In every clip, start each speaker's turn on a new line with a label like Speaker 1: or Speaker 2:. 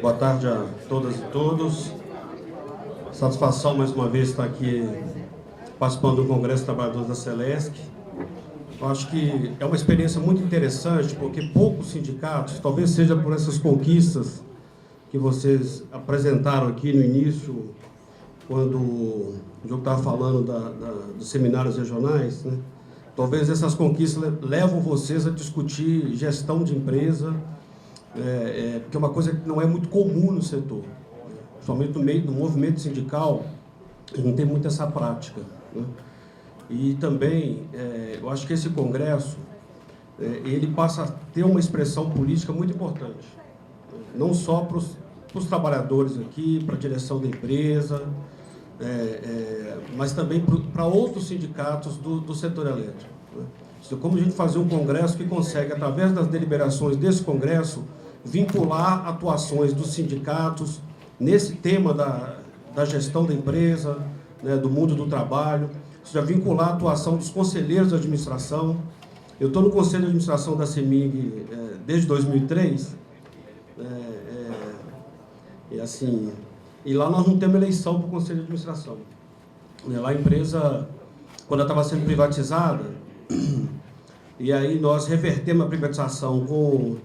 Speaker 1: Boa tarde a todas e todos. Satisfação mais uma vez estar aqui participando do Congresso de Trabalhadores da Celesc. Eu acho que é uma experiência muito interessante, porque poucos sindicatos, talvez seja por essas conquistas que vocês apresentaram aqui no início, quando o Diogo estava falando dos seminários regionais, né? Talvez essas conquistas levam vocês a discutir gestão de empresa, porque é uma coisa que não é muito comum no setor, principalmente no meio do movimento sindical, não tem muito essa prática, né? E também, eu acho que esse congresso, ele passa a ter uma expressão política muito importante, não só para os trabalhadores aqui, para a direção da empresa, mas também para outros sindicatos do setor elétrico, né? Como a gente fazer um congresso que consegue, através das deliberações desse congresso, vincular atuações dos sindicatos nesse tema da gestão da empresa, né, do mundo do trabalho, ou seja, vincular a atuação dos conselheiros de administração. Eu estou no Conselho de Administração da CEMIG desde 2003, e lá nós não temos eleição para o Conselho de Administração. Lá a empresa, quando ela estava sendo privatizada, e aí nós revertemos a privatização com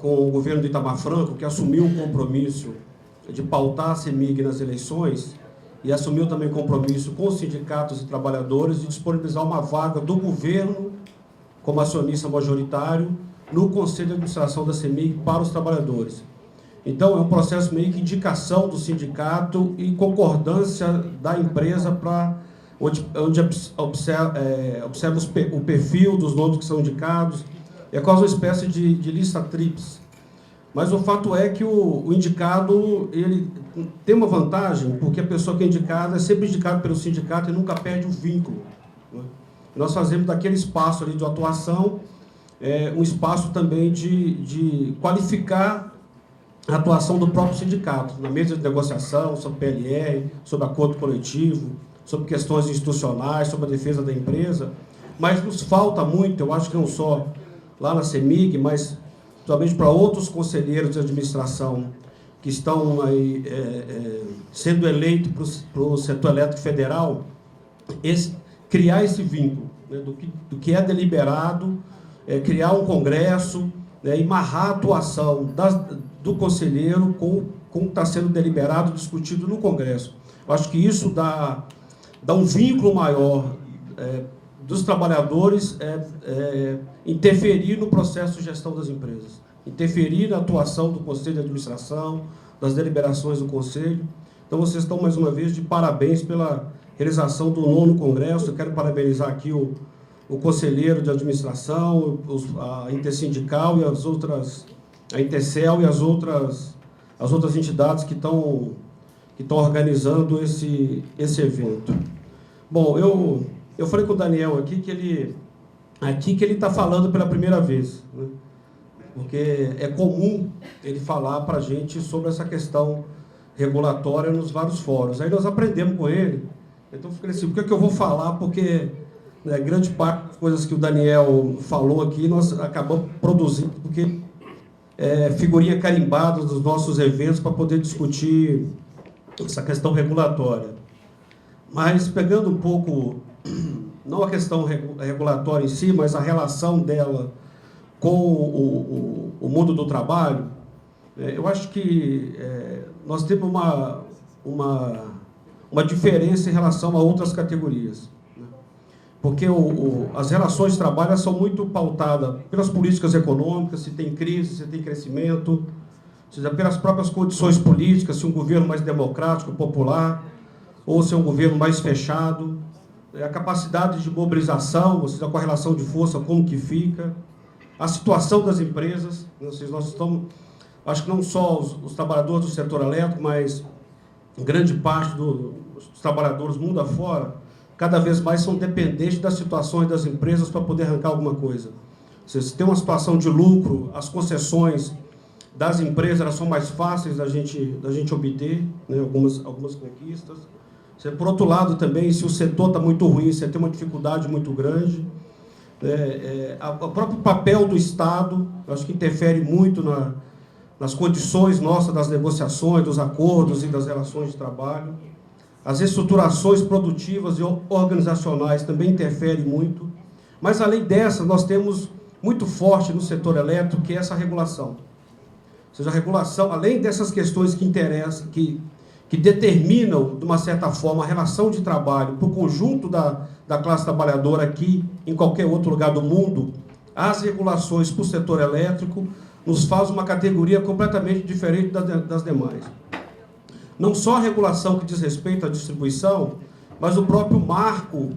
Speaker 1: o governo do Itamar Franco, que assumiu o compromisso de pautar a CEMIG nas eleições, e assumiu também compromisso com os sindicatos e trabalhadores de disponibilizar uma vaga do governo como acionista majoritário no Conselho de Administração da CEMIG para os trabalhadores. Então, é um processo meio que indicação do sindicato e concordância da empresa para onde observa o perfil dos nomes que são indicados. É quase uma espécie de lista tríplice. Mas o fato é que o indicado, ele tem uma vantagem, porque a pessoa que é indicada é sempre indicada pelo sindicato e nunca perde o vínculo, né? Nós fazemos daquele espaço ali de atuação um espaço também de qualificar a atuação do próprio sindicato, na mesa de negociação, sobre PLR, sobre acordo coletivo, sobre questões institucionais, sobre a defesa da empresa. Mas nos falta muito, eu acho que não só lá na CEMIG, mas principalmente para outros conselheiros de administração que estão aí, sendo eleitos para o setor elétrico federal, criar esse vínculo, né, do que é deliberado, criar um congresso, né, e amarrar a atuação do conselheiro com o que está sendo deliberado, discutido no congresso. Eu acho que isso dá um vínculo maior dos trabalhadores, interferir no processo de gestão das empresas, interferir na atuação do Conselho de Administração, das deliberações do Conselho. Então, vocês estão, mais uma vez, de parabéns pela realização do 9º Congresso. Eu quero parabenizar aqui o conselheiro de administração, a Intersindical e a Intercel e as outras entidades que estão organizando esse evento. Bom, eu falei com o Daniel aqui que ele está falando pela primeira vez, né? Porque é comum ele falar para a gente sobre essa questão regulatória nos vários fóruns. Aí nós aprendemos com ele, então fiquei assim, por que eu vou falar? Porque, né, grande parte das coisas que o Daniel falou aqui, nós acabamos produzindo, porque figurinha carimbada dos nossos eventos para poder discutir essa questão regulatória. Mas pegando um pouco, não a questão regulatória em si, mas a relação dela com o mundo do trabalho, eu acho que nós temos uma diferença em relação a outras categorias, né? Porque as relações de trabalho são muito pautadas pelas políticas econômicas, se tem crise, se tem crescimento, ou seja, pelas próprias condições políticas, se um governo mais democrático, popular, ou se é um governo mais fechado, a capacidade de mobilização, ou seja, a correlação de força, como que fica, a situação das empresas. Nós estamos, acho que não só os trabalhadores do setor elétrico, mas grande parte dos trabalhadores mundo afora, cada vez mais são dependentes das situações das empresas para poder arrancar alguma coisa. Se tem uma situação de lucro, as concessões das empresas elas são mais fáceis da gente obter, né, algumas conquistas. Por outro lado, também, se o setor está muito ruim, você tem uma dificuldade muito grande. O próprio papel do Estado, acho que interfere muito nas condições nossas das negociações, dos acordos e das relações de trabalho. As estruturações produtivas e organizacionais também interferem muito. Mas, além dessa, nós temos muito forte no setor elétrico, que é essa regulação. Ou seja, a regulação, além dessas questões que interessam, que determinam, de uma certa forma, a relação de trabalho para o conjunto da classe trabalhadora aqui, em qualquer outro lugar do mundo, as regulações para o setor elétrico nos faz uma categoria completamente diferente das demais. Não só a regulação que diz respeito à distribuição, mas o próprio marco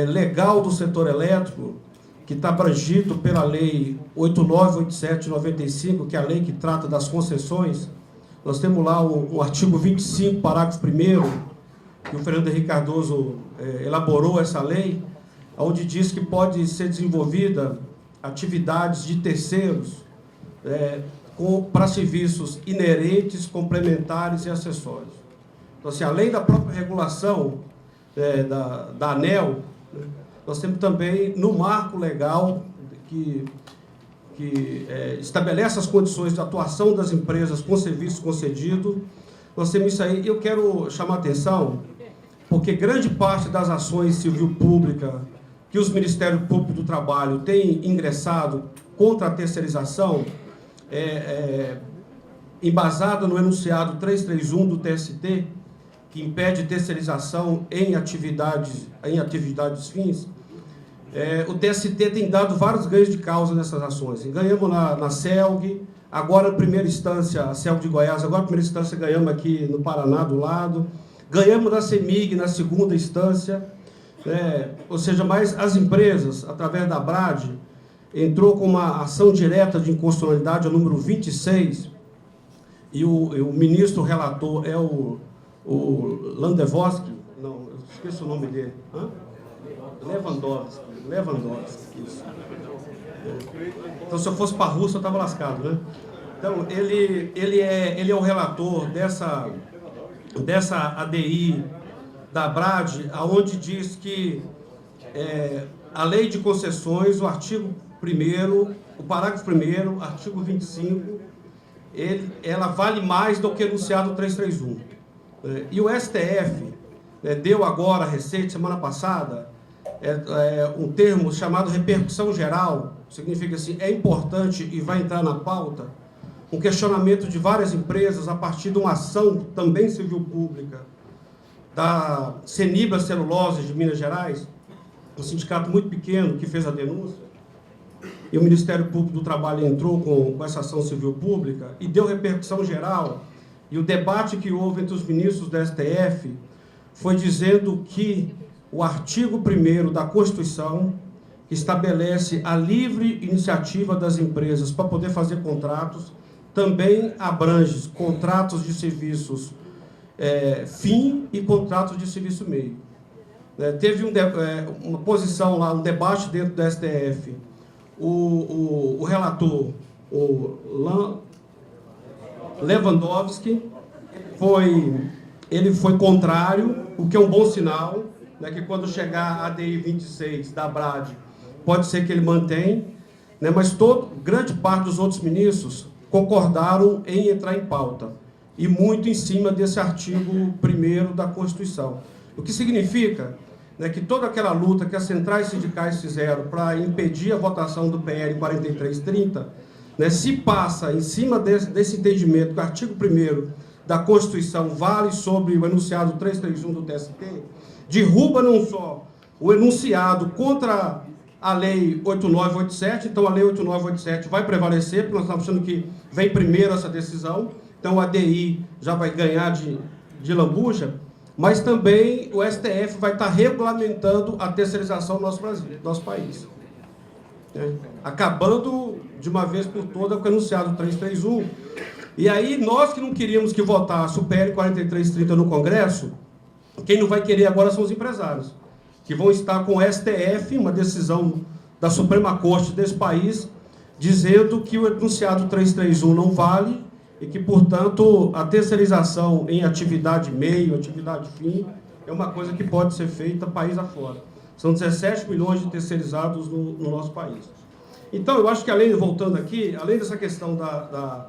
Speaker 1: legal do setor elétrico, que está abrangido pela Lei 8987/95, que é a lei que trata das concessões. Nós temos lá o artigo 25, parágrafo 1º, que o Fernando Henrique Cardoso elaborou essa lei, onde diz que pode ser desenvolvida atividades de terceiros para serviços inerentes, complementares e acessórios. Então, assim, além da própria regulação da ANEEL, nós temos também, no marco legal que estabelece as condições de atuação das empresas com serviços concedidos, nós temos isso aí. Eu quero chamar a atenção, porque grande parte das ações civil pública que os Ministérios Públicos do Trabalho têm ingressado contra a terceirização, embasado no enunciado 331 do TST, que impede terceirização em atividades fins, o TST tem dado vários ganhos de causa nessas ações. Ganhamos na CELG, agora, na primeira instância, a CELG de Goiás, agora, na primeira instância, ganhamos aqui no Paraná, do lado. Ganhamos na CEMIG, na segunda instância. Ou seja, mas as empresas, através da BRAD, entrou com uma ação direta de inconstitucionalidade, a número 26, e o ministro relator é o Landevosky, não, eu esqueço o nome dele. Lewandowski, isso. Então, se eu fosse para a Rússia, eu estava lascado, né? Então, ele é o relator dessa ADI da BRAD, onde diz que a lei de concessões, o artigo 1º, o parágrafo 1º, artigo 25, ela vale mais do que o enunciado 331. E o STF deu agora, recente, semana passada, um termo chamado repercussão geral, significa assim, é importante e vai entrar na pauta, um questionamento de várias empresas a partir de uma ação também civil pública da Senibra Celulose de Minas Gerais, um sindicato muito pequeno que fez a denúncia, e o Ministério Público do Trabalho entrou com essa ação civil pública e deu repercussão geral, e o debate que houve entre os ministros da STF foi dizendo que o artigo 1º da Constituição, que estabelece a livre iniciativa das empresas para poder fazer contratos, também abrange contratos de serviços fim e contratos de serviço meio. Teve uma posição lá, um debate dentro do STF, o relator, o Lewandowski, ele foi contrário, o que é um bom sinal, que quando chegar a ADI 26 da BRAD, pode ser que ele mantenha, mas grande parte dos outros ministros concordaram em entrar em pauta, e muito em cima desse artigo 1º da Constituição. O que significa que toda aquela luta que as centrais sindicais fizeram para impedir a votação do PL 4330, se passa em cima desse entendimento que o artigo 1º da Constituição vale sobre o enunciado 331 do TST, derruba não só o enunciado contra a Lei 8987, então a Lei 8987 vai prevalecer, porque nós estamos achando que vem primeiro essa decisão, então a ADI já vai ganhar de lambuja, mas também o STF vai estar regulamentando a terceirização do nosso país. Acabando de uma vez por todas com o enunciado 331. E aí, nós que não queríamos que votasse o PL 4330 no Congresso, quem não vai querer agora são os empresários, que vão estar com o STF, uma decisão da Suprema Corte desse país, dizendo que o enunciado 331 não vale e que, portanto, a terceirização em atividade meio, atividade fim, é uma coisa que pode ser feita país afora. São 17 milhões de terceirizados no nosso país. Então, eu acho que, voltando aqui, além dessa questão da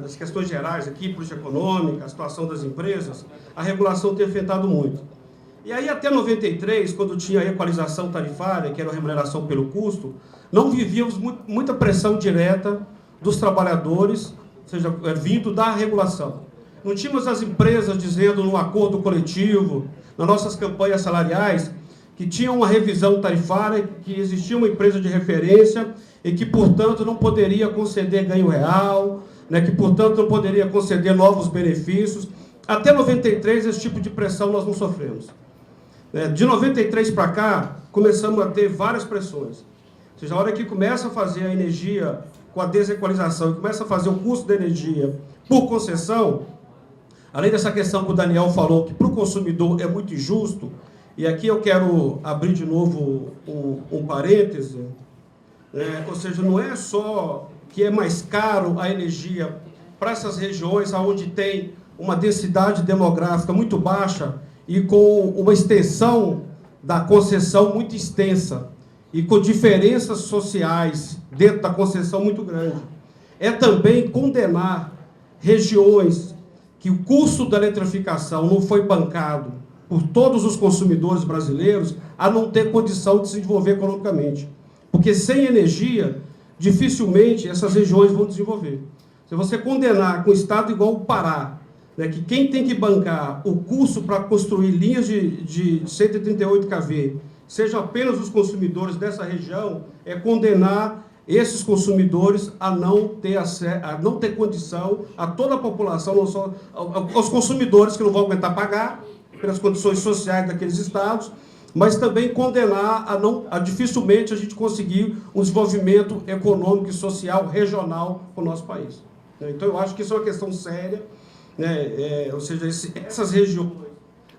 Speaker 1: das questões gerais aqui, política econômica, a situação das empresas, a regulação tem afetado muito. E aí, até 93, quando tinha a equalização tarifária, que era a remuneração pelo custo, não vivíamos muita pressão direta dos trabalhadores, ou seja, vindo da regulação. Não tínhamos as empresas dizendo no acordo coletivo, nas nossas campanhas salariais, que tinha uma revisão tarifária, que existia uma empresa de referência e que, portanto, não poderia conceder ganho real, né, que, portanto, não poderia conceder novos benefícios. Até 93, esse tipo de pressão nós não sofremos. De 93 para cá, começamos a ter várias pressões. Ou seja, a hora que começa a fazer a energia com a desequalização e começa a fazer o custo da energia por concessão, além dessa questão que o Daniel falou, que para o consumidor é muito injusto, e aqui eu quero abrir de novo um parêntese, ou seja, não é só que é mais caro a energia para essas regiões onde tem uma densidade demográfica muito baixa e com uma extensão da concessão muito extensa e com diferenças sociais dentro da concessão muito grande. É também condenar regiões que o custo da eletrificação não foi bancado por todos os consumidores brasileiros a não ter condição de se desenvolver economicamente. Porque sem energia, dificilmente essas regiões vão desenvolver. Se você condenar com um estado igual o Pará, né, que quem tem que bancar o custo para construir linhas de 138 kV, sejam apenas os consumidores dessa região, é condenar esses consumidores a não ter acesso, a não ter condição, a toda a população, não só aos consumidores que não vão aguentar pagar pelas condições sociais daqueles estados, mas também condenar a dificilmente a gente conseguir um desenvolvimento econômico e social regional para o nosso país. Então, eu acho que isso é uma questão séria, né? Ou seja, essas regiões,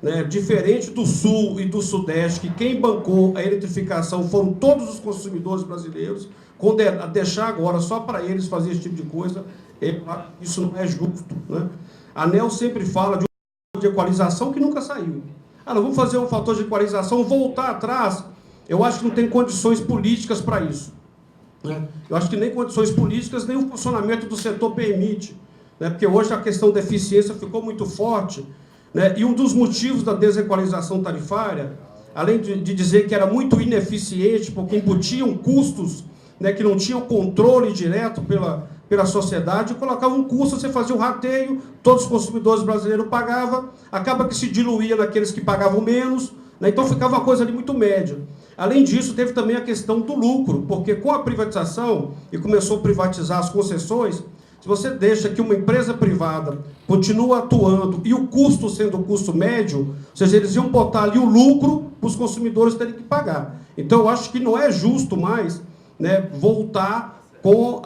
Speaker 1: né, diferente do Sul e do Sudeste, que quem bancou a eletrificação foram todos os consumidores brasileiros, deixar agora só para eles fazer esse tipo de coisa, isso não é justo, né? A ANEEL sempre fala de um de equalização que nunca saiu. Nós vamos fazer um fator de equalização, voltar atrás, eu acho que não tem condições políticas para isso, né? Eu acho que nem condições políticas, nem o funcionamento do setor permite, né? Porque hoje a questão da eficiência ficou muito forte, né? E um dos motivos da desequalização tarifária, além de dizer que era muito ineficiente, porque embutiam custos, né, que não tinham controle direto pela sociedade, colocava um custo, você fazia um rateio, todos os consumidores brasileiros pagavam, acaba que se diluía naqueles que pagavam menos, né? Então ficava uma coisa ali muito média. Além disso, teve também a questão do lucro, porque com a privatização, e começou a privatizar as concessões, se você deixa que uma empresa privada continua atuando e o custo sendo o custo médio, ou seja, eles iam botar ali o lucro para os consumidores terem que pagar. Então, eu acho que não é justo mais, né, voltar com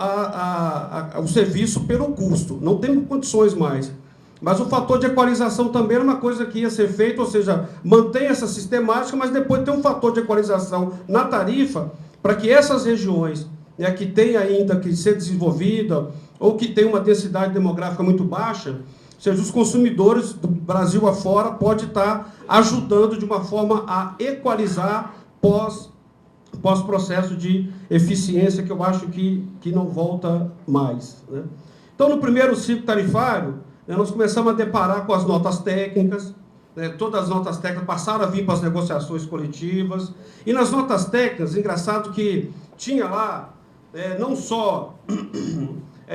Speaker 1: o serviço pelo custo. Não tem condições mais. Mas o fator de equalização também era uma coisa que ia ser feita, ou seja, mantém essa sistemática, mas depois tem um fator de equalização na tarifa para que essas regiões, né, que têm ainda que ser desenvolvida ou que tem uma densidade demográfica muito baixa, ou seja, os consumidores do Brasil afora pode estar ajudando de uma forma a equalizar pós-processo de eficiência, que eu acho que não volta mais, né? Então, no primeiro ciclo tarifário, né, nós começamos a deparar com as notas técnicas, né, todas as notas técnicas passaram a vir para as negociações coletivas, e nas notas técnicas, engraçado que tinha lá, não só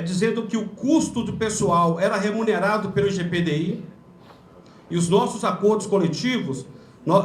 Speaker 1: dizendo que o custo do pessoal era remunerado pelo IGPDI, e os nossos acordos coletivos,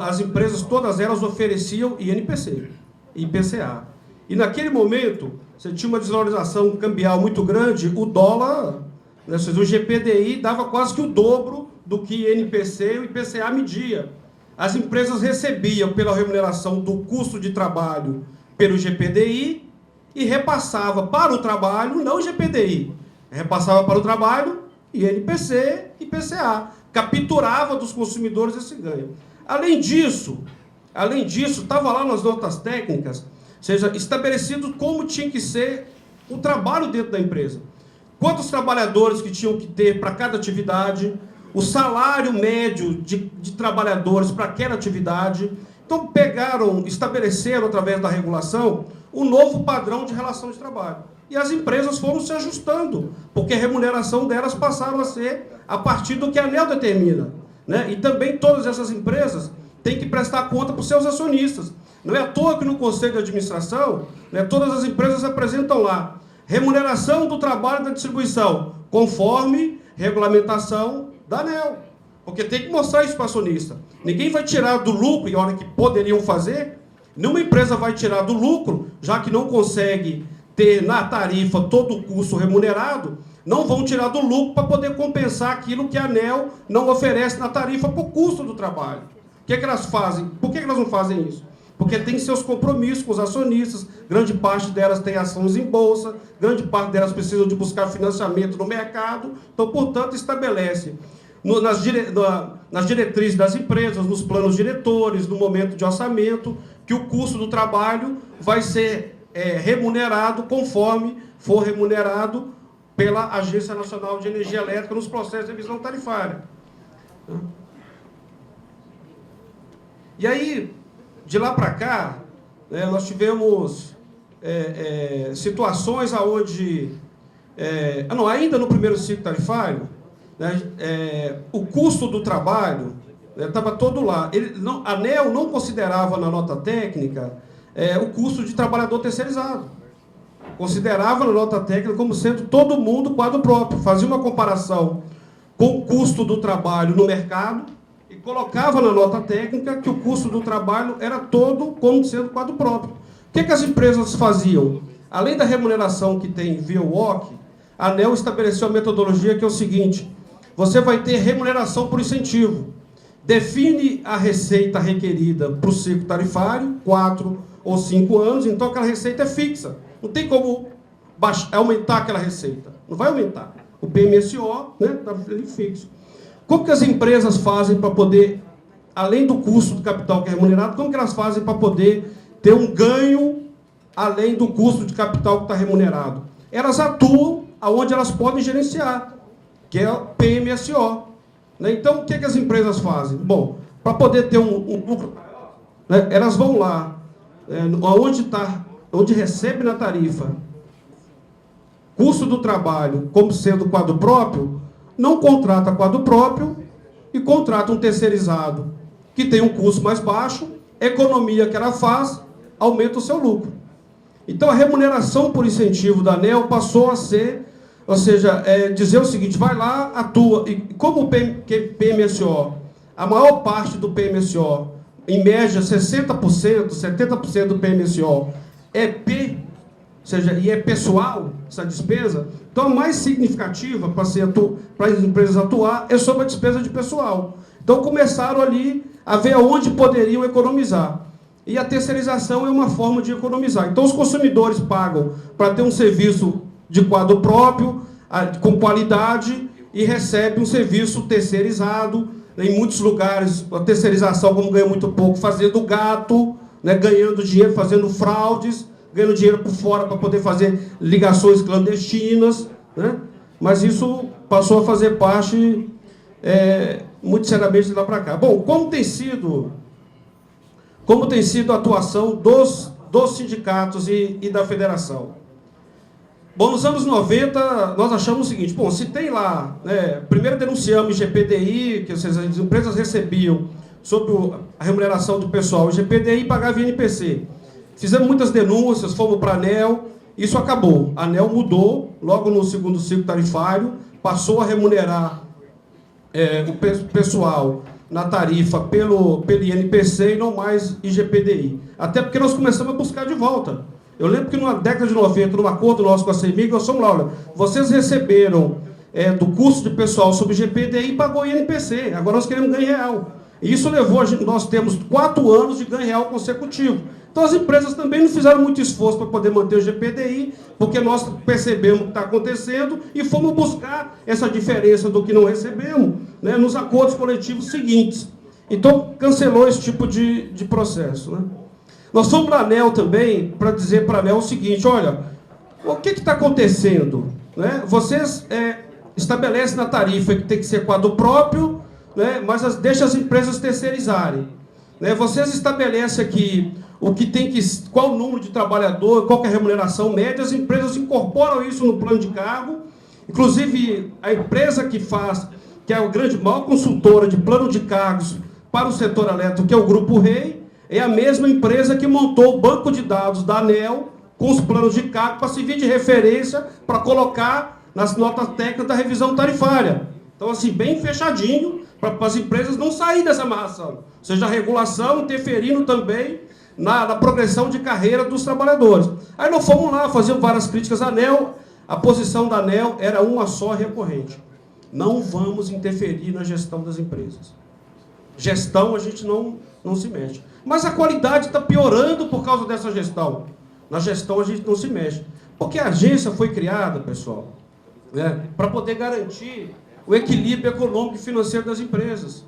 Speaker 1: as empresas, todas elas ofereciam INPC, IPCA. E naquele momento, você tinha uma desvalorização cambial muito grande, o dólar, né, ou seja, o IGPDI dava quase que o dobro do que INPC e o IPCA media. As empresas recebiam pela remuneração do custo de trabalho pelo IGPDI e repassava para o trabalho, não o IGPDI, repassava para o trabalho INPC e IPCA, capturava dos consumidores esse ganho. Além disso, estava lá nas notas técnicas, ou seja, estabelecido como tinha que ser o trabalho dentro da empresa. Quantos trabalhadores que tinham que ter para cada atividade, o salário médio de trabalhadores para aquela atividade. Então, estabeleceram, através da regulação, o novo padrão de relação de trabalho. E as empresas foram se ajustando, porque a remuneração delas passaram a ser a partir do que a ANEEL determina, né? E também todas essas empresas têm que prestar conta para os seus acionistas. Não é à toa que no Conselho de Administração, né, todas as empresas apresentam lá remuneração do trabalho da distribuição, conforme regulamentação da ANEEL. Porque tem que mostrar isso para o acionista. Ninguém vai tirar do lucro, e a hora que poderiam fazer, nenhuma empresa vai tirar do lucro, já que não consegue ter na tarifa todo o custo remunerado, não vão tirar do lucro para poder compensar aquilo que a ANEEL não oferece na tarifa por custo do trabalho. O que é que elas fazem? Por que elas não fazem isso? Porque tem seus compromissos com os acionistas, grande parte delas tem ações em bolsa, grande parte delas precisam de buscar financiamento no mercado, então, portanto, estabelece nas diretrizes das empresas, nos planos diretores, no momento de orçamento, que o custo do trabalho vai ser remunerado conforme for remunerado pela Agência Nacional de Energia Elétrica nos processos de revisão tarifária. E aí, de lá para cá, nós tivemos situações onde, ainda no primeiro ciclo tarifário, o custo do trabalho estava todo lá. A ANEEL não considerava na nota técnica o custo de trabalhador terceirizado. Considerava na nota técnica como sendo todo mundo quadro próprio. Fazia uma comparação com o custo do trabalho no mercado e colocava na nota técnica que o custo do trabalho era todo como sendo quadro próprio. O que as empresas faziam? Além da remuneração que tem via WOC, a ANEEL estabeleceu a metodologia que é o seguinte: você vai ter remuneração por incentivo. Define a receita requerida para o ciclo tarifário, 4 ou 5 anos, então aquela receita é fixa. Não tem como aumentar aquela receita. Não vai aumentar. O PMSO está fixo. Como que as empresas fazem para poder, além do custo do capital que é remunerado, como que elas fazem para poder ter um ganho além do custo de capital que está remunerado? Elas atuam onde elas podem gerenciar, que é o PMSO. Então, o que as empresas fazem? Bom, para poder ter um lucro, elas vão lá, onde recebe na tarifa custo do trabalho como sendo quadro próprio, não contrata quadro próprio e contrata um terceirizado que tem um custo mais baixo, economia que ela faz, aumenta o seu lucro. Então, a remuneração por incentivo da ANEEL passou a ser, ou seja, dizer o seguinte: vai lá, atua, e como o PMSO, a maior parte do PMSO, em média 60%, 70% do PMSO ou seja, e é pessoal, essa despesa, então a mais significativa para as empresas atuar é sobre a despesa de pessoal. Então começaram ali a ver aonde poderiam economizar. E a terceirização é uma forma de economizar. Então os consumidores pagam para ter um serviço de quadro próprio, com qualidade, e recebem um serviço terceirizado. Em muitos lugares, a terceirização, como ganha muito pouco, fazendo gato, ganhando dinheiro, fazendo fraudes, ganhando dinheiro por fora para poder fazer ligações clandestinas, Mas isso passou a fazer parte, muito seriamente, de lá para cá. Bom, como tem sido a atuação dos sindicatos e da federação? Bom, nos anos 90, nós achamos o seguinte: bom, se tem lá, primeiro denunciamos IGPDI, que as empresas recebiam sobre a remuneração do pessoal, o IGPDI pagava INPC. Fizemos muitas denúncias, fomos para a ANEEL, isso acabou. A ANEEL mudou, logo no segundo ciclo tarifário, passou a remunerar o pessoal na tarifa pelo INPC e não mais IGPDI. Até porque nós começamos a buscar de volta. Eu lembro que na década de 90, num acordo nosso com a CEMIG, nós fomos lá: olha, vocês receberam do custo de pessoal sobre IGPDI e pagou INPC, agora nós queremos ganho real. E isso levou nós temos 4 anos de ganho real consecutivo. Então as empresas também não fizeram muito esforço para poder manter o GPDI, porque nós percebemos o que está acontecendo e fomos buscar essa diferença do que não recebemos, nos acordos coletivos seguintes. Então cancelou esse tipo de processo. Nós fomos para a ANEEL também para dizer para a ANEEL o seguinte: olha, o que está acontecendo? Vocês estabelecem na tarifa que tem que ser quadro próprio, mas deixa as empresas terceirizarem. né, vocês estabelecem aqui o que tem que, qual o número de trabalhador, qual que é a remuneração média, as empresas incorporam isso no plano de cargo, inclusive a empresa que faz, que é a maior consultora de plano de cargos para o setor elétrico, que é o Grupo Rei, é a mesma empresa que montou o banco de dados da ANEEL com os planos de cargo para servir de referência para colocar nas notas técnicas da revisão tarifária. Então, assim, bem fechadinho, para as empresas não saírem dessa amarração. Ou seja, a regulação interferindo também na progressão de carreira dos trabalhadores. Aí nós fomos lá, fazíamos várias críticas à ANEEL, a posição da ANEEL era uma só recorrente. Não vamos interferir na gestão das empresas. Gestão a gente não se mexe. Mas a qualidade está piorando por causa dessa gestão. Na gestão a gente não se mexe. Porque a agência foi criada, pessoal, né, para poder garantir o equilíbrio econômico e financeiro das empresas.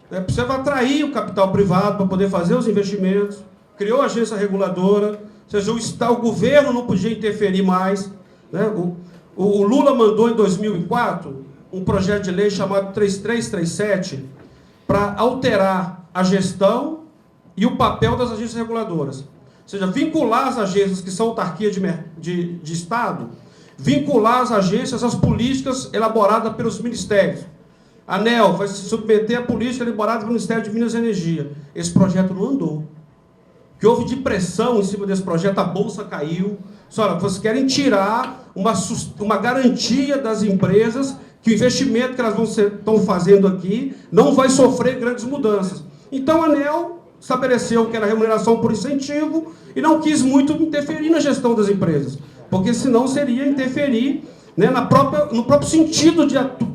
Speaker 1: Precisa atrair o capital privado para poder fazer os investimentos, criou a agência reguladora, ou seja, o governo não podia interferir mais. Né? O Lula mandou, em 2004, um projeto de lei chamado 3337, para alterar a gestão e o papel das agências reguladoras. Ou seja, vincular as agências que são autarquia de Estado, vincular as agências às políticas elaboradas pelos ministérios. A ANEEL vai se submeter à política elaborada pelo Ministério de Minas e Energia. Esse projeto não andou. O que houve de pressão em cima desse projeto, a Bolsa caiu. Olha, vocês querem tirar uma garantia das empresas que o investimento que elas estão fazendo aqui não vai sofrer grandes mudanças. Então, a ANEEL estabeleceu que era remuneração por incentivo e não quis muito interferir na gestão das empresas, porque senão seria interferir, né, no próprio sentido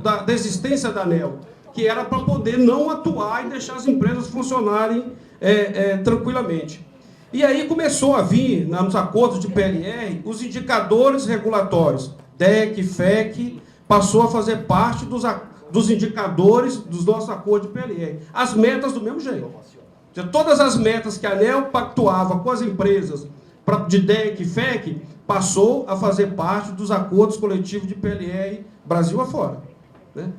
Speaker 1: da existência da ANEEL, que era para poder não atuar e deixar as empresas funcionarem tranquilamente. E aí começou a vir, nos acordos de PLR, os indicadores regulatórios, DEC, FEC, passou a fazer parte dos indicadores dos nossos acordos de PLR. As metas do mesmo jeito. Todas as metas que a ANEEL pactuava com as empresas de DEC e FEC, passou a fazer parte dos acordos coletivos de PLR Brasil afora. Né?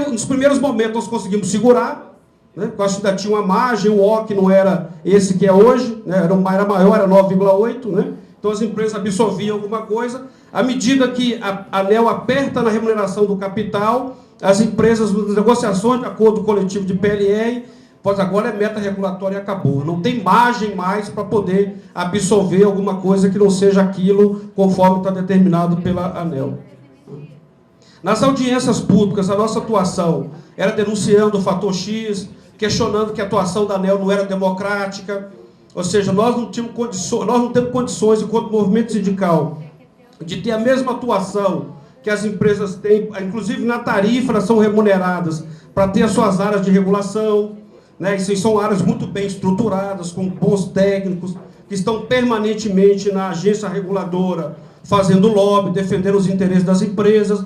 Speaker 1: Nos primeiros momentos nós conseguimos segurar, né? Eu acho que ainda tinha uma margem, o OC não era esse que é hoje, né? Era maior, era 9,8, né? Então as empresas absorviam alguma coisa. À medida que a ANEEL aperta na remuneração do capital, as empresas, nas negociações de acordo coletivo de PLR, pois agora é meta regulatória e acabou. Não tem margem mais para poder absorver alguma coisa que não seja aquilo conforme está determinado pela ANEEL. Nas audiências públicas, a nossa atuação era denunciando o fator X, questionando que a atuação da ANEEL não era democrática, ou seja, nós não temos condições, enquanto movimento sindical, de ter a mesma atuação que as empresas têm, inclusive na tarifa, elas são remuneradas para ter as suas áreas de regulação, né? Isso são áreas muito bem estruturadas, com bons técnicos, que estão permanentemente na agência reguladora, fazendo lobby, defendendo os interesses das empresas.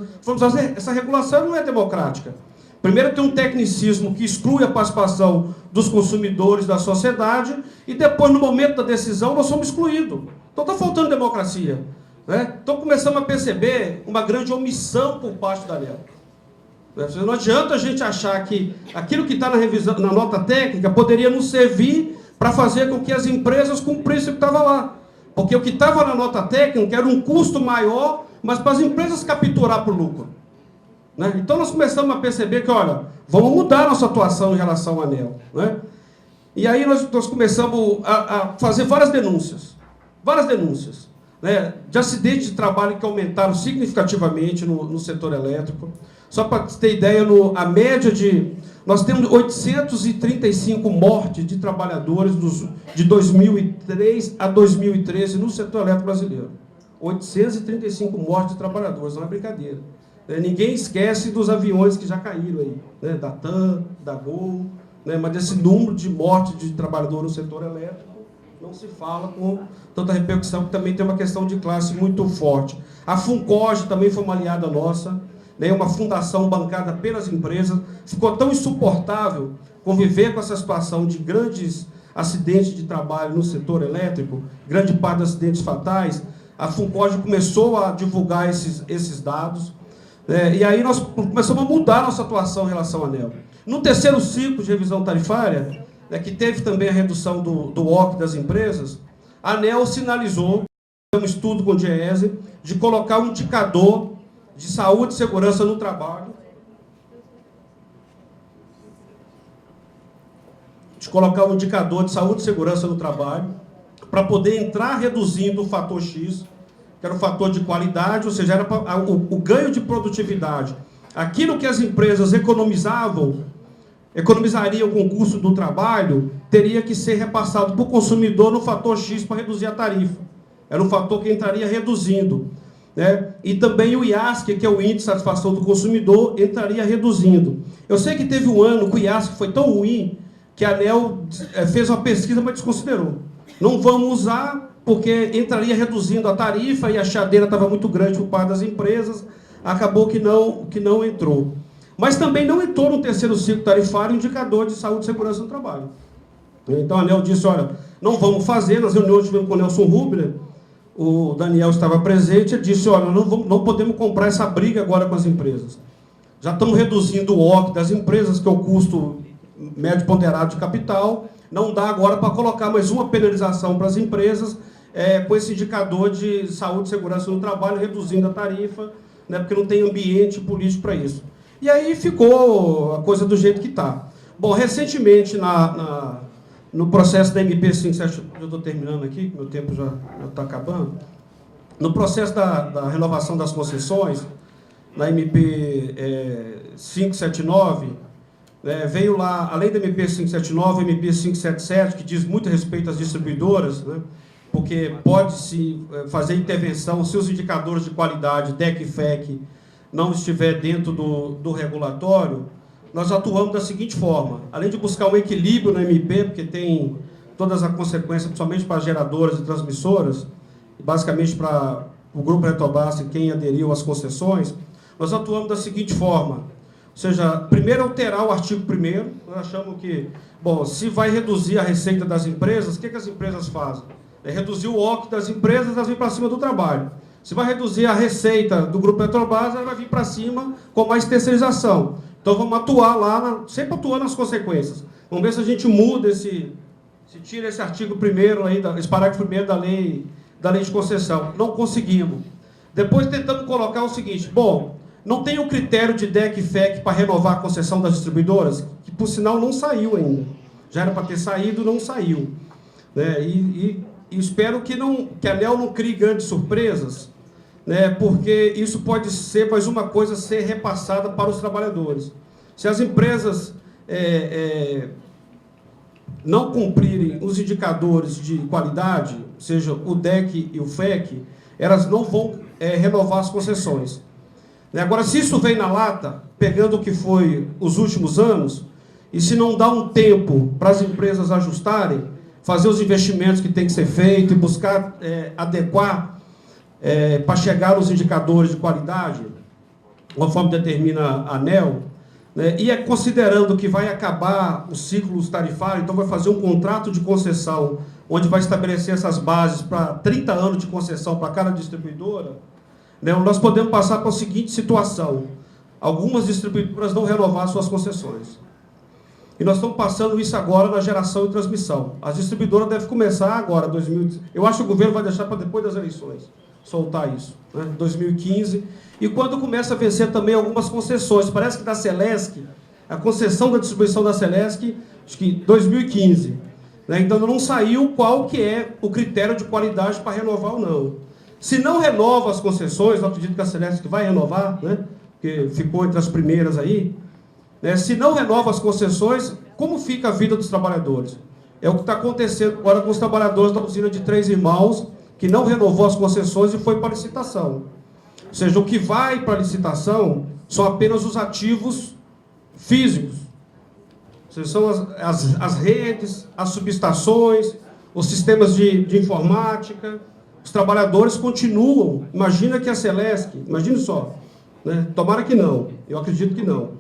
Speaker 1: Essa regulação não é democrática. Primeiro tem um tecnicismo que exclui a participação dos consumidores da sociedade e depois, no momento da decisão, nós somos excluídos. Então está faltando democracia. Né? Então começamos a perceber uma grande omissão por parte da ANEEL. Não adianta a gente achar que aquilo que está na nota técnica poderia nos servir para fazer com que as empresas cumprissem o que estava lá. Porque o que estava na nota técnica era um custo maior, mas para as empresas capturar por lucro. Né? Então nós começamos a perceber que, olha, vamos mudar a nossa atuação em relação à ANEEL. Né? E aí nós começamos a fazer várias denúncias. Né, de acidentes de trabalho que aumentaram significativamente no setor elétrico. Só para ter ideia, a média nós temos 835 mortes de trabalhadores de 2003 a 2013 no setor elétrico brasileiro. 835 mortes de trabalhadores, não é brincadeira. Ninguém esquece dos aviões que já caíram aí, né, da TAM, da Gol, né, mas desse número de mortes de trabalhadores no setor elétrico não se fala com tanta repercussão, que também tem uma questão de classe muito forte. A FUNCOG também foi uma aliada nossa, né, uma fundação bancada pelas empresas. Ficou tão insuportável conviver com essa situação de grandes acidentes de trabalho no setor elétrico, grande parte dos acidentes fatais. A FUNCOG começou a divulgar esses dados, e aí nós começamos a mudar a nossa atuação em relação à ANEEL. No terceiro ciclo de revisão tarifária, né, que teve também a redução do OC das empresas, a ANEEL sinalizou, um estudo com o DIEESE, de colocar um indicador de saúde e segurança no trabalho, para poder entrar reduzindo o fator X, que era o fator de qualidade, ou seja, era o ganho de produtividade. Aquilo que as empresas economizariam com o custo do trabalho, teria que ser repassado para o consumidor no fator X para reduzir a tarifa. Era um fator que entraria reduzindo, né? E também o IASC, que é o Índice de Satisfação do Consumidor, entraria reduzindo. Eu sei que teve um ano que o IASC foi tão ruim que a ANEEL fez uma pesquisa, mas desconsiderou. Não vamos usar, porque entraria reduzindo a tarifa e a chadeira estava muito grande por parte das empresas, acabou que não entrou. Mas também não entrou no terceiro ciclo tarifário o indicador de saúde e segurança no trabalho. Então a ANEEL disse, olha, não vamos fazer, nas reuniões tivemos com o Nelson Rubner, o Daniel estava presente, ele disse, olha, não podemos comprar essa briga agora com as empresas. Já estamos reduzindo o OC das empresas, que é o custo médio ponderado de capital, não dá agora para colocar mais uma penalização para as empresas com esse indicador de saúde e segurança no trabalho, reduzindo a tarifa, né, porque não tem ambiente político para isso. E aí ficou a coisa do jeito que está. Bom, recentemente, no processo da MP 57, eu estou terminando aqui, meu tempo já está acabando, no processo da renovação das concessões, na MP 579, veio lá, além da MP 579, a MP 577, que diz muito a respeito às distribuidoras, né, porque pode-se fazer intervenção se os indicadores de qualidade, DEC e FEC, não estiver dentro do regulatório. Nós atuamos da seguinte forma, além de buscar um equilíbrio no MP, porque tem todas as consequências, principalmente para as geradoras e transmissoras, e basicamente para o Grupo Eletrobras e quem aderiu às concessões, nós atuamos da seguinte forma, ou seja, primeiro alterar o artigo 1º, nós achamos que, bom, se vai reduzir a receita das empresas, o que as empresas fazem? É reduzir o OC das empresas, elas vêm para cima do trabalho. Se vai reduzir a receita do Grupo Eletrobras, ela vai vir para cima com mais terceirização. Então vamos atuar lá, sempre atuando nas consequências. Vamos ver se a gente muda se tira esse artigo 1º aí, esse parágrafo 1º da lei de concessão. Não conseguimos. Depois tentamos colocar o seguinte, bom, não tem o critério de DEC e FEC para renovar a concessão das distribuidoras, que por sinal não saiu ainda. Já era para ter saído, não saiu. Né? E espero que a ANEEL não crie grandes surpresas, né, porque isso pode ser, mais uma coisa, ser repassada para os trabalhadores. Se as empresas não cumprirem os indicadores de qualidade, seja o DEC e o FEC, elas não vão renovar as concessões. Agora, se isso vem na lata, pegando o que foi os últimos anos, e se não dá um tempo para as empresas ajustarem, fazer os investimentos que tem que ser feito e buscar adequar para chegar nos indicadores de qualidade, conforme determina a ANEEL, né, e considerando que vai acabar os ciclos tarifários, então vai fazer um contrato de concessão, onde vai estabelecer essas bases para 30 anos de concessão para cada distribuidora, né, nós podemos passar para a seguinte situação, algumas distribuidoras não renovar suas concessões. E nós estamos passando isso agora na geração e transmissão. As distribuidoras devem começar agora, eu acho que o governo vai deixar para depois das eleições soltar isso, né? 2015, e quando começa a vencer também algumas concessões, parece que da Celesc, a concessão da distribuição da Celesc, acho que 2015, né? Então não saiu qual que é o critério de qualidade para renovar ou não. Se não renova as concessões, eu acredito que a Celesc vai renovar, né? Porque ficou entre as primeiras aí, né? Se não renova as concessões, como fica a vida dos trabalhadores? É o que está acontecendo agora com os trabalhadores da usina de Três Irmãos, que não renovou as concessões e foi para licitação. Ou seja, o que vai para a licitação são apenas os ativos físicos. Ou seja, são as redes, as subestações, os sistemas de informática. Os trabalhadores continuam. Imagina que a Celesc, imagine só, né? Tomara que não, eu acredito que não.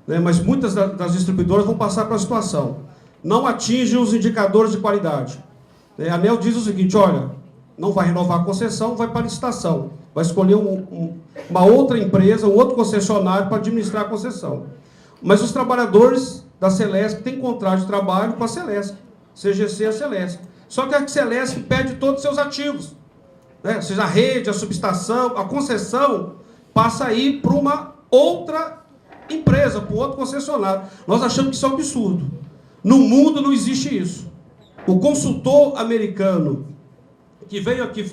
Speaker 1: Né? Mas muitas das distribuidoras vão passar para a situação. Não atingem os indicadores de qualidade. A ANEEL diz o seguinte, olha, não vai renovar a concessão, vai para a licitação. Vai escolher uma outra empresa, um outro concessionário para administrar a concessão. Mas os trabalhadores da Celesc tem contrato de trabalho com a Celesc, CGC e a Celesc. Só que a Celesc perde todos os seus ativos, né? Ou seja, a rede, a subestação, a concessão passa a ir para uma outra empresa, para outro concessionário. Nós achamos que isso é um absurdo. No mundo não existe isso. O consultor americano que veio aqui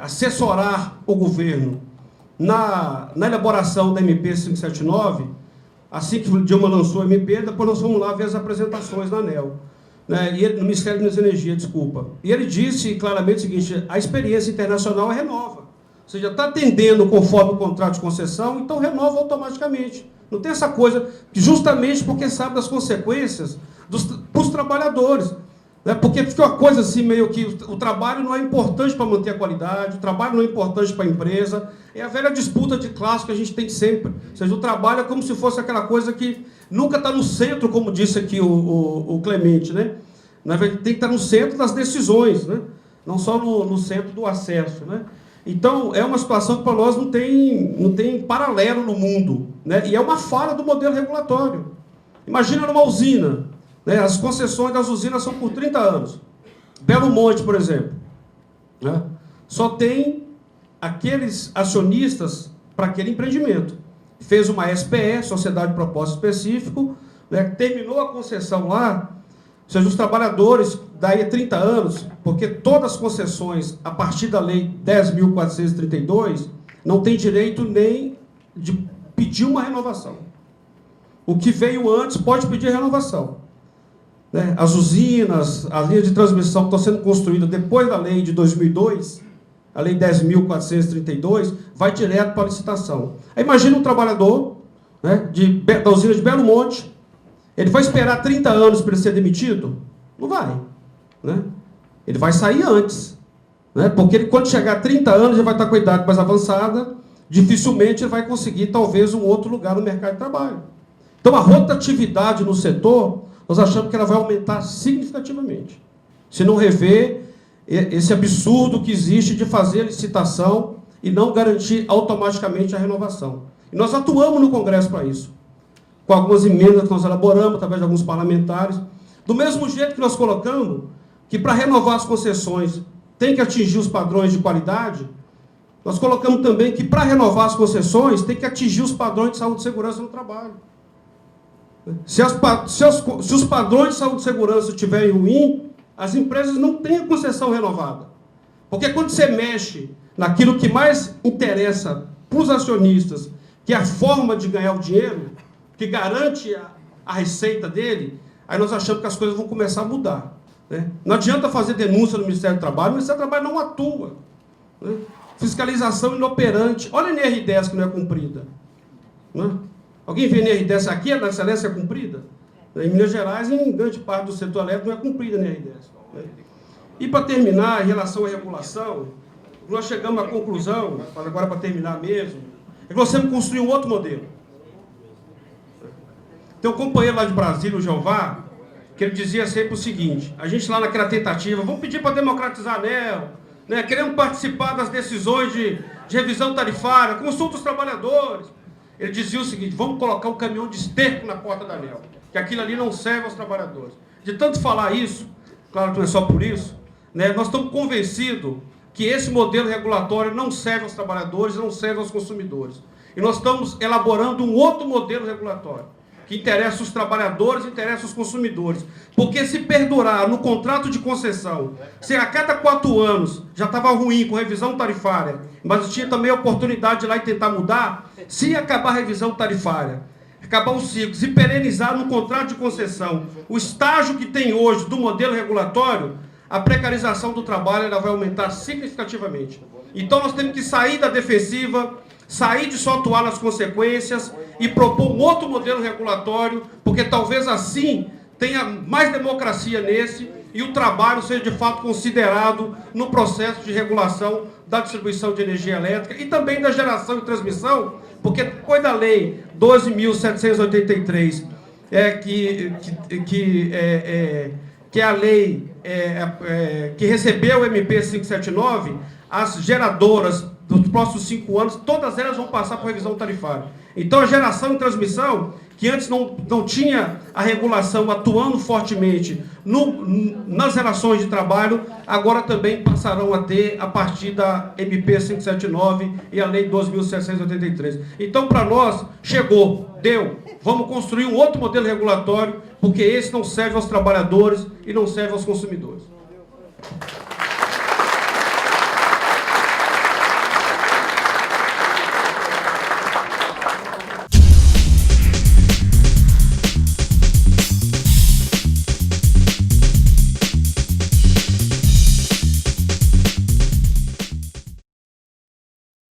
Speaker 1: assessorar o governo na elaboração da MP 579, assim que o Dilma lançou a MP, depois nós fomos lá ver as apresentações na ANEEL, né, no Ministério de Minas e Energia, desculpa. E ele disse claramente o seguinte: a experiência internacional renova. Ou seja, está atendendo conforme o contrato de concessão, então renova automaticamente. Não tem essa coisa, justamente porque sabe das consequências para os trabalhadores. Né? Porque fica uma coisa assim, meio que o trabalho não é importante para manter a qualidade, o trabalho não é importante para a empresa. É a velha disputa de classe que a gente tem sempre. Ou seja, o trabalho é como se fosse aquela coisa que nunca está no centro, como disse aqui o Clemente, né? Na verdade, tem que estar no centro das decisões, né? Não só no centro do acesso, né? Então, é uma situação que para nós não tem paralelo no mundo, né? E é uma falha do modelo regulatório. Imagina numa usina, né? As concessões das usinas são por 30 anos. Belo Monte, por exemplo, né? Só tem aqueles acionistas para aquele empreendimento. Fez uma SPE, Sociedade de Propósito Específico, né? Terminou a concessão lá. Ou seja, os trabalhadores, daí a 30 anos, porque todas as concessões, a partir da Lei 10.432, não tem direito nem de pedir uma renovação. O que veio antes pode pedir renovação. Né? As usinas, as linhas de transmissão que estão sendo construídas depois da Lei de 2002, a Lei 10.432, vai direto para a licitação. Aí imagina um trabalhador, né, da usina de Belo Monte. Ele vai esperar 30 anos para ele ser demitido? Não vai. Né? Ele vai sair antes. Né? Porque ele, quando chegar a 30 anos, ele vai estar com a idade mais avançada, dificilmente ele vai conseguir, talvez, um outro lugar no mercado de trabalho. Então, a rotatividade no setor, nós achamos que ela vai aumentar significativamente. Se não rever esse absurdo que existe de fazer a licitação e não garantir automaticamente a renovação. E nós atuamos no Congresso para isso, com algumas emendas que nós elaboramos, através de alguns parlamentares. Do mesmo jeito que nós colocamos que, para renovar as concessões, tem que atingir os padrões de qualidade, nós colocamos também que, para renovar as concessões, tem que atingir os padrões de saúde e segurança no trabalho. Se os padrões de saúde e segurança estiverem ruins, as empresas não têm a concessão renovada. Porque quando você mexe naquilo que mais interessa para os acionistas, que é a forma de ganhar o dinheiro, que garante a receita dele, aí nós achamos que as coisas vão começar a mudar. Né? Não adianta fazer denúncia no Ministério do Trabalho, o Ministério do Trabalho não atua. Né? Fiscalização inoperante. Olha a NR10 que não é cumprida. Né? Alguém vê a NR10 aqui, a da Excelência é cumprida? Em Minas Gerais, em grande parte do setor elétrico, não é cumprida a NR10. Né? E para terminar, em relação à regulação, nós chegamos à conclusão, agora para terminar mesmo, é que nós temos que construir um outro modelo. Tem um companheiro lá de Brasília, o Jeová, que ele dizia sempre o seguinte: a gente lá naquela tentativa, vamos pedir para democratizar a ANEEL, né? Queremos participar das decisões de revisão tarifária, consulta os trabalhadores. Ele dizia o seguinte: vamos colocar um caminhão de esterco na porta da ANEEL, que aquilo ali não serve aos trabalhadores. De tanto falar isso, claro que não é só por isso, né? Nós estamos convencidos que esse modelo regulatório não serve aos trabalhadores, não serve aos consumidores. E nós estamos elaborando um outro modelo regulatório, que interessa os trabalhadores, interessa os consumidores. Porque se perdurar no contrato de concessão, se a cada 4 anos já estava ruim com revisão tarifária, mas tinha também a oportunidade de ir lá e tentar mudar, se acabar a revisão tarifária, acabar o ciclo, se perenizar no contrato de concessão, o estágio que tem hoje do modelo regulatório, a precarização do trabalho ela vai aumentar significativamente. Então nós temos que sair da defensiva, sair de só atuar nas consequências e propor um outro modelo regulatório, porque talvez assim tenha mais democracia nesse e o trabalho seja de fato considerado no processo de regulação da distribuição de energia elétrica e também da geração e transmissão, porque depois da Lei 12.783, que é a lei que recebeu o MP 579, as geradoras dos próximos 5 anos, todas elas vão passar por revisão tarifária. Então, a geração e transmissão, que antes não tinha a regulação atuando fortemente nas relações de trabalho, agora também passarão a ter a partir da MP 579 e a Lei 12.783. Então, para nós, chegou, deu. Vamos construir um outro modelo regulatório, porque esse não serve aos trabalhadores e não serve aos consumidores.